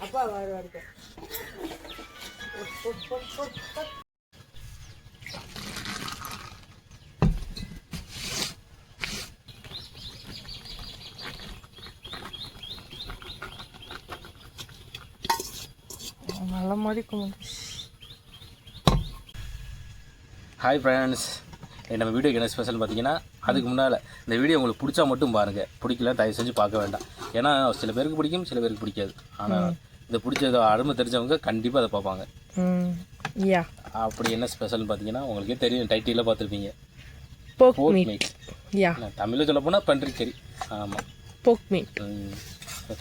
அப்பா வருவாரு நல்ல மாதிரி கும்பிட்டு. ஹாய் ஃப்ரெண்ட்ஸ், நம்ம வீடியோக்கு என்ன ஸ்பெஷல் பார்த்தீங்கன்னா, அதுக்கு முன்னால் இந்த வீடியோ உங்களுக்கு பிடிச்சா மட்டும் பாருங்கள், பிடிக்கல தயவு செஞ்சு பார்க்க வேண்டாம். ஏன்னா சில பேருக்கு பிடிக்கும், சில பேருக்கு பிடிக்காது. ஆனால் இதை பிடிச்ச அருமை தெரிஞ்சவங்க கண்டிப்பாக அதை பார்ப்பாங்க. அப்படி என்ன ஸ்பெஷல்னு பார்த்தீங்கன்னா, உங்களுக்கே தெரியும், டைட்டிலில் பார்த்துருப்பீங்க, போக் மீட். தமிழில் சொல்ல போனால் பன்றிக்கறி. ஆமாம், போக் மீட்.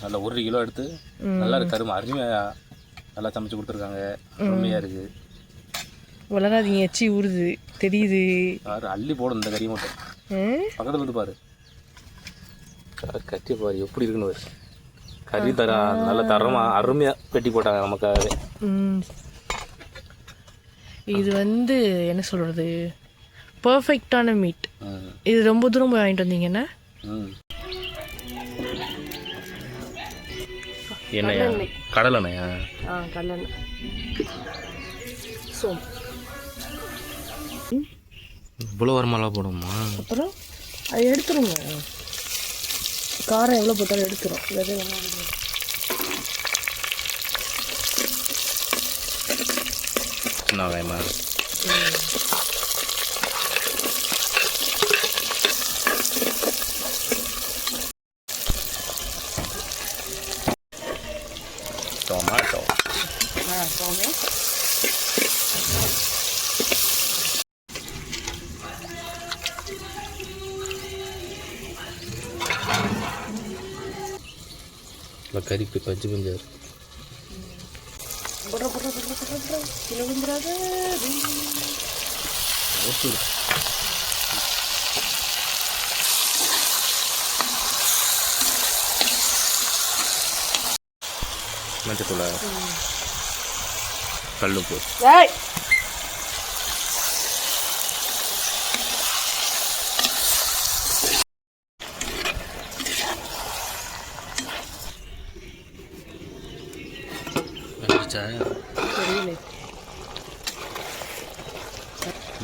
நல்லா 1 கிலோ எடுத்து நல்லா கருமை அருமையாக நல்லா சமைச்சு கொடுத்துருக்காங்க. அருமையாக இருக்குது. வளராதீங்க, எச்சி ஊறுது தெரியுது. யாரு அள்ளி போடும் இந்த கறி மட்டும். பக்கத்தில் வந்து பாரு, கட்டி பாரு எப்படி இருக்குன்னு பாரு. கறி நல்ல தரமாக அருமையாக வெட்டி போட்டாங்க நமக்காகவே. இது வந்து என்ன சொல்கிறது, பர்ஃபெக்டான மீட். இது ரொம்ப தூரம் போய் வாங்கிட்டு வந்தீங்கன்னா என்னையா? கடலெண்ணெயா? கடலெண்ணெய். சோம் இவ்வளோ வரமாலாம் போடுமா? அப்புறம் அது எடுத்துருங்க, காரம் எவ்வளோ போட்டாலும் எடுத்துரும். சின்ன வெங்காயமா? டொமாட்டோ. கறிக்கு பஞ்சு பஞ்சாரு மஞ்சத்தூள கல்லுப்பு.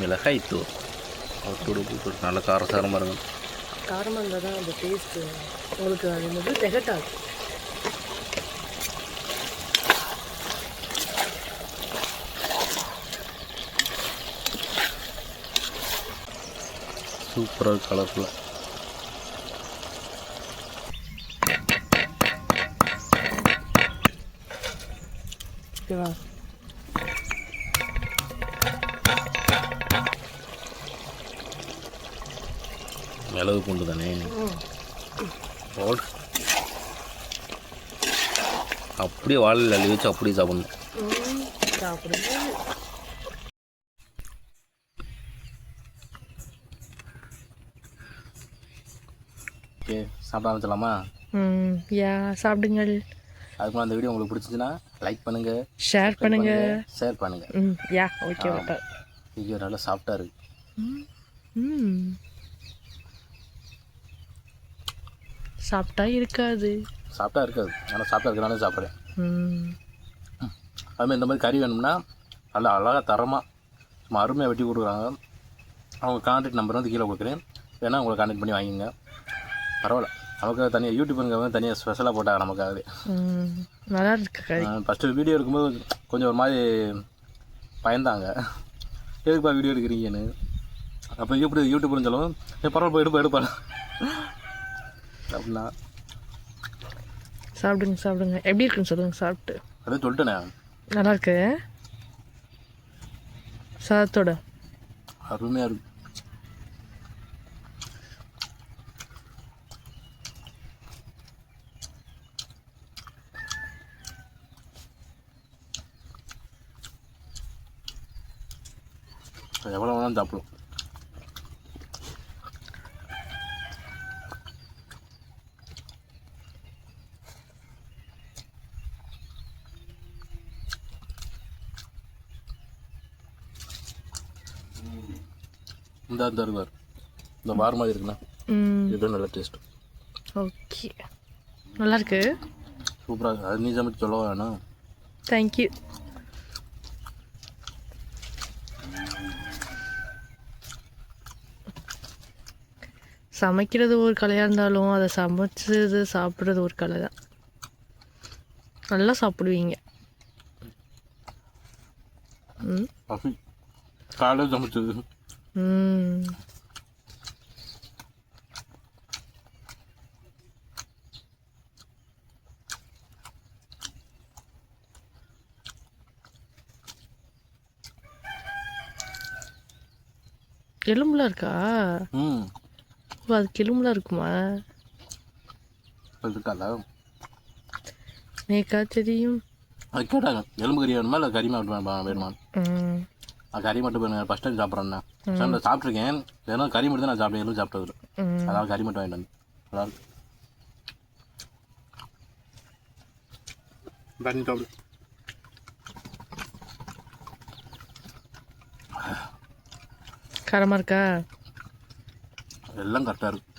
மிளகாய் தூள் போட்டு நல்ல காரசாரமாக இருக்கும். காரமாக இருந்தால் தான் அந்த டேஸ்ட்டு உங்களுக்கு அது வந்து திகட்டாது. சூப்பராக கலர்ஃபுல்லாக. ஓகேவா? மிளகு பூண்டு தானே போடு. அப்படியே வாழையில் அள்ளி வச்சு அப்படியே சாப்பிடணும். ஓகே, சாப்பிட ஆரம்பிச்சலாமா? சாப்பிடுங்கள். அதுக்கு அந்த வீடியோ உங்களுக்கு பிடிச்சிச்சுன்னா லைக் பண்ணுங்க, ஷேர் பண்ணுங்க. ஓகே. ஐயோ நல்லா சாஃப்டாக இருக்கு. சாப்பிட்டா இருக்காது, ஆனால் சாப்பிட்டா இருக்கனால சாப்பிட்றேன். அதுமாதிரி இந்த மாதிரி கறி வேணும்னா நல்லா அழகாக தரமாக சும்மா அருமையாக வெட்டி கொடுக்குறாங்க. அவங்க கான்டாக்ட் நம்பர் வந்து கீழே கொடுக்குறேன், வேணால் உங்களை கான்டாக்ட் பண்ணி வாங்கிங்க. பரவாயில்ல, நமக்கு தனியாக யூடியூப்புங்க வந்து தனியாக ஸ்பெஷலாக போட்டாங்க நமக்காகவே. நல்லா இருக்கு. ஃபஸ்ட்டு வீடியோ எடுக்கும்போது கொஞ்சம் ஒரு மாதிரி பயந்தாங்க, எதுக்குப்பா வீடியோ எடுக்கிறீங்கன்னு. அப்போ எப்படி யூடியூப்னு சொல்லவும் பரவாயில்ல எடுப்பா அப்படின்னா. சாப்பிடுங்க. எப்படி இருக்குன்னு சொல்லுங்கள். சாப்பிட்டு அதான் சொல்லிட்டேனே, நல்லா இருக்கு. சாதத்தோட அருமையாக இருக்கு. எவ்வளோ வேணாலும் சாப்பிடும். இந்த இருக்கார் இந்த பார் மாதிரி இருக்குண்ணா. இது நல்ல டேஸ்ட். ஓகே, நல்லாயிருக்கு. சூப்பராக இருக்குது. அது நீ சமைச்சு சொல்ல வேணாம். தேங்க்யூ. சமைக்கிறது ஒரு கலையாக இருந்தாலும் அதை சமைச்சது சாப்பிட்றது ஒரு கலை தான். நல்லா சாப்பிடுவீங்க. காலையில் சமைச்சது. எலும்புலாம் இருக்கா? அதுக்கு எலும்புலாம் இருக்குமா? இருக்கால, நேக்கா தெரியும். அது கேட்டாங்க எலும்பு கறி வேணுமா இல்லை கறி மட்டும் வேணுமா. கறி மட்டும் வேணும். ஃபஸ்ட் டைம் சாப்பிட்றேன்னா நான் சாப்பிட்ருக்கேன். ஏன்னா கறி மட்டும் தான் நான் சாப்பிட்டேன், எலும்பு சாப்பிட்டது. அதாவது கறி மட்டும் வாங்கிட்டு வந்து அதாவது தண்ணி சாப்பிடு. காரமாக இருக்கா? எல்லாம் கரெக்டாக இருக்கு.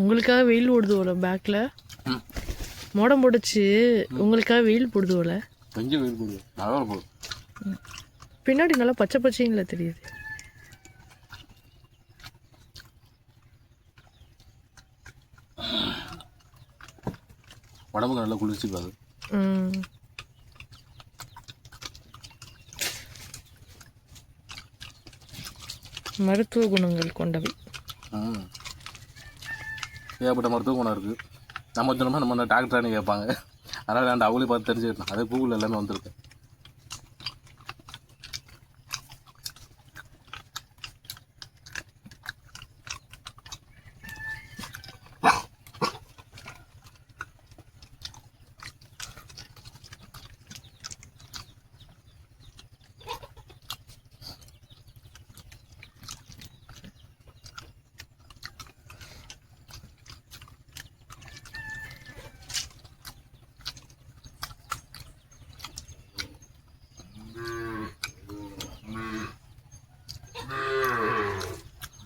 உங்களுக்காக வெயில் ஓடுது போல பேக்கில். மோடம் போட்டுச்சு, உங்களுக்காக வெயில் போடுது போல. கொஞ்சம் வெயில் போடுது, நல்லா போகுது. பின்னாடி நல்லா பச்சை பச்சைங்கள தெரியுது. உடம்புக்கு நல்லா குளிர்ச்சிக்காது. மருத்துவ குணங்கள் கொண்டவை. ஏகப்பட்ட மருத்துவ குணம் இருக்குது. நம்ம சொன்னோம்னா நம்ம டாக்டரானு கேட்பாங்க. அதனால் நான் அவங்களே பார்த்து தெரிஞ்சுக்கிட்டேன். அதே கூகுளில் எல்லாமே வந்திருக்கு.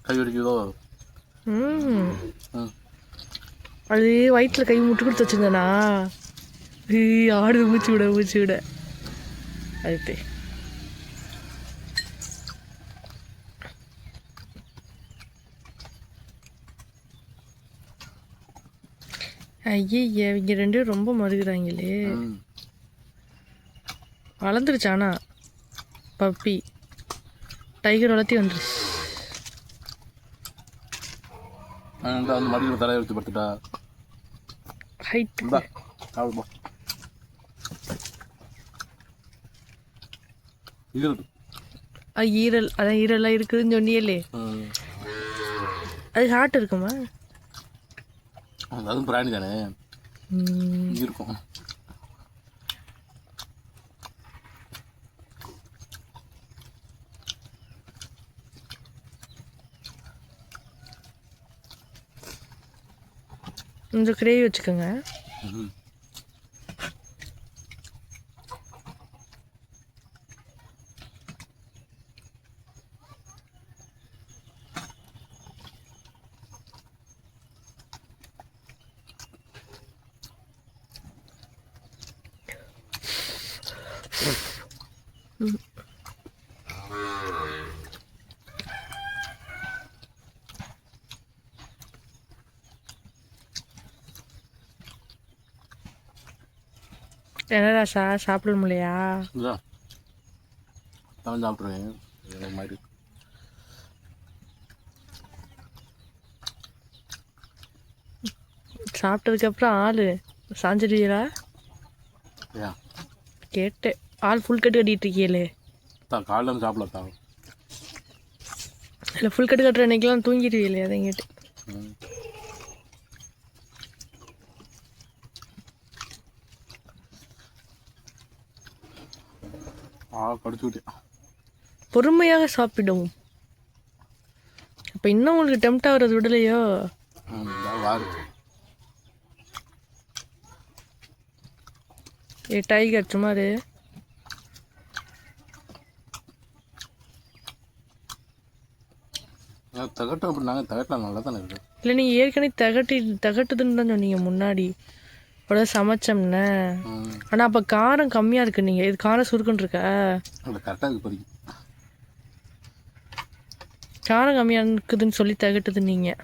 கை வலிக்குதோ? அது வயிற்றில் கை முட்டு கொடுத்து வச்சுருந்தேனா, ஆடு மூச்சு விட அது. ஐயே, இவங்க ரெண்டும் ரொம்ப மறுகிறாங்களே. வளர்ந்துருச்சானா பப்பி டைகர் வளர்த்தி வந்துருச்சு. அந்த மடியில் தலையை வச்சு படுத்துட்டா ஹைட். ஈரல், அதான் ஈரல்லாம் இருக்குதுன்னு சொன்னியலே, அது ஹார்ட் இருக்குமா? அதுவும் பிராணி தானே இருக்கும். கொஞ்சம் கிரேவி வச்சுக்கோங்க. என்னடா சாப்பிட முடியலையா? சாப்பிட்ருவேன் மாதிரி. சாப்பிட்டதுக்கப்புறம் ஆள் சாஞ்சிடுவீரா? கேட்டு ஆள் ஃபுல் கட்டு கட்டிகிட்டு இருக்கீங்களே. காலையில் சாப்பிடலக்கா. இல்லை, ஃபுல் கட்டு கட்டுற அன்னைக்கெல்லாம் தூங்கிடுவீங்களே, அதை கேட்டு. கடிச்சுக்கிட்டேன். பொறுமையாக சாப்பிடவும். அப்போ இன்னும் உங்களுக்கு டெம்ட் ஆகிறது விடலையோ? வாரு. ஏ டைகர் சுமாரு. தகட்டும் அப்படின்னாங்க. தகட்டினா நல்லா தானே இருக்குது. இல்லை நீங்கள் ஏற்கனவே தகட்டுதுன்னு தான் சொன்னீங்க முன்னாடி கூட சமைச்சோம்னே. ஆனால் அப்போ காரம் கம்மியாக இருக்கு. நீங்கள் இது காரம் சுருக்குன்னு இருக்கா? கரெக்டாக இருக்கு இப்போதைக்கு. காரம் கம்மியாக இருக்குதுன்னு சொல்லி தகட்டுது நீங்கள்.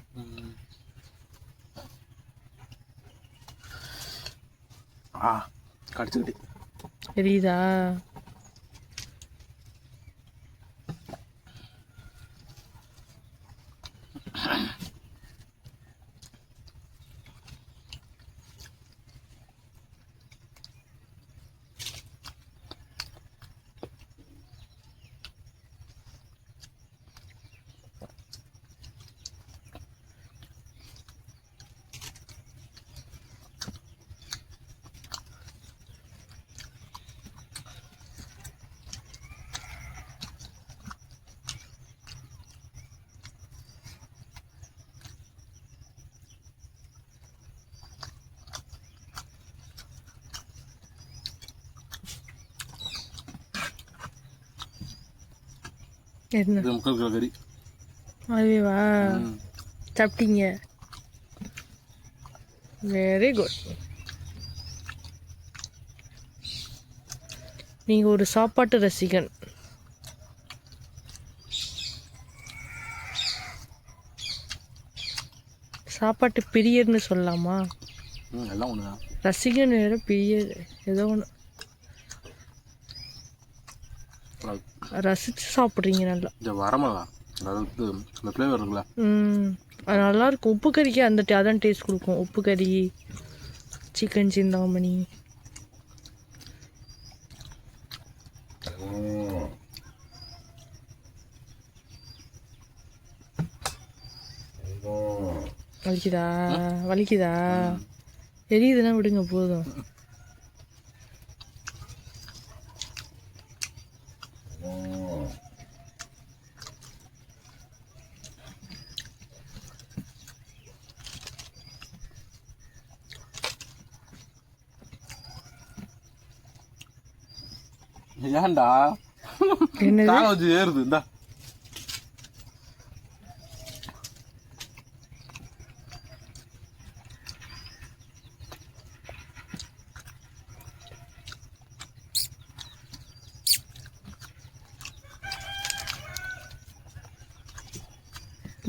கடிச்சுக்கிட்டு தெரியுதா? என்ன இது 3/4 கிலோ கறி. அதுவா சாப்பிட்டீங்க? Very good. நீங்கள் ஒரு சாப்பாட்டு ரசிகன். சாப்பாட்டு பிரியர்னு சொல்லலாமா? எல்லாம் ஒன்று தான். ரசிகன் வேறு பிரியர் ஏதோ ஒன்று. ரசித்து சாப்பிட்றீங்க நல்லா. இந்த வரமிளகா அதாவது இந்த ஃப்ளேவர் இருக்குல்ல, அது நல்லாயிருக்கும். உப்பு கறிக்கு அதான் டேஸ்ட் கொடுக்கும். உப்பு கறி, சிக்கன் சிந்தாமணி. வலிக்குதா? எரியுதுன்னா விடுங்க போதும். ஏன்டா வச்சு ஏறுது? இந்தா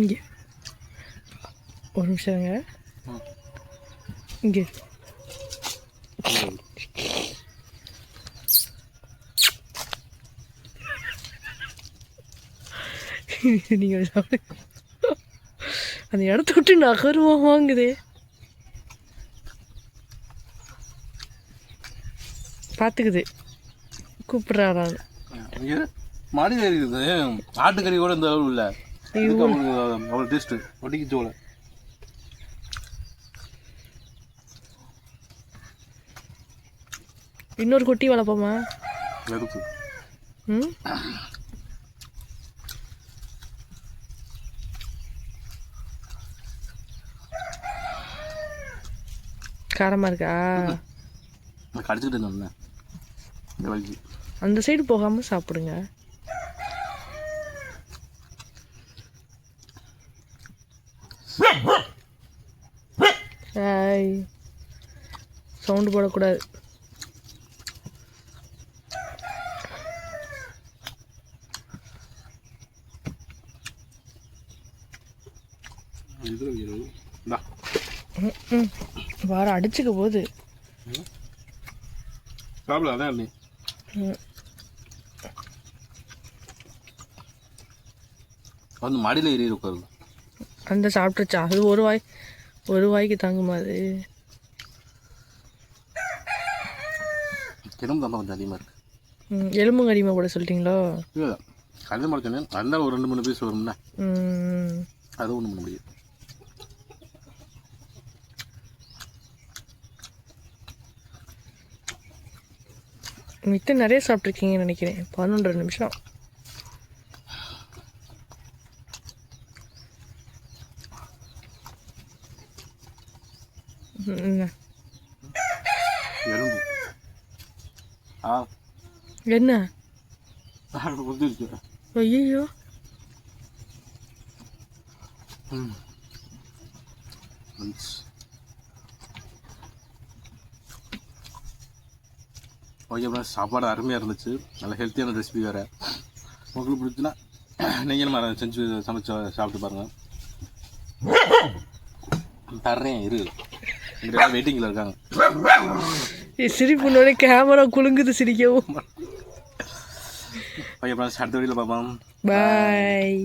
இங்கே ஒரு நிமிஷங்க. இங்கே நீங்கள் சாப்பிடு. அந்த இடத்த விட்டு நகருவாங்குதே. பார்த்துக்குது கூப்பிட்றாரான்னு. மாடி இருக்குது. ஆட்டுக்கறி கூட இந்த அளவு இல்லை. அவ்வளோ டேஸ்ட்டு ஒட்டிக்கிச்சோல. இன்னொரு குட்டி வளர்ப்போமா? எடுத்து காரமாக இருக்கா? கடிச்சிக்கிட்டு இருந்தேன். அந்த சைடு போகாமல் சாப்பிடுங்க. சவுண்டு போடக்கூடாது. வாரம் அடிச்சுக்க போகுது. அதான் வந்து மாடியில் ஏறி உட்காரு. அந்த சாப்பிட்டுச்சா? அது ஒரு வாய்க்கு தாங்குமா? அது எலும்பு தான் கொஞ்சம் அதிகமாக இருக்குது. எலும்புங்க அதிகமாக போட சொல்லிட்டீங்களோ? இல்லை, கல்யாணம் முடிச்சோன்னே அந்த ஒரு 2-3 பீஸ் வரும்னா அது ஒன்றும் பண்ண முடியும். மித்த நிறைய சாப்பிட்ருக்கீங்கன்னு நினைக்கிறேன். 11 நிமிஷம். எறும்பு என்ன? உதிர்ச்சு. ஐயோ. ஓகே ஃப்ரெண்ட்ஸ், சாப்பாடு அருமையாக இருந்துச்சு. நல்ல ஹெல்த்தியான ரெசிபி வேறு. உங்களுக்கு பிடிச்சுன்னா நீங்களும் செஞ்சு சமைச்சு சாப்பிட்டு பாருங்கள். தர்றேன் இரு, இங்கே வெயிட்டிங்கில் இருக்காங்க. சிரிப்புனோட கேமரா குலுங்குது சிரிக்கவும். ஓகே ஃப்ரெண்ட்ஸ், அடுத்த வீடியோவில் பார்ப்போம். பாய்.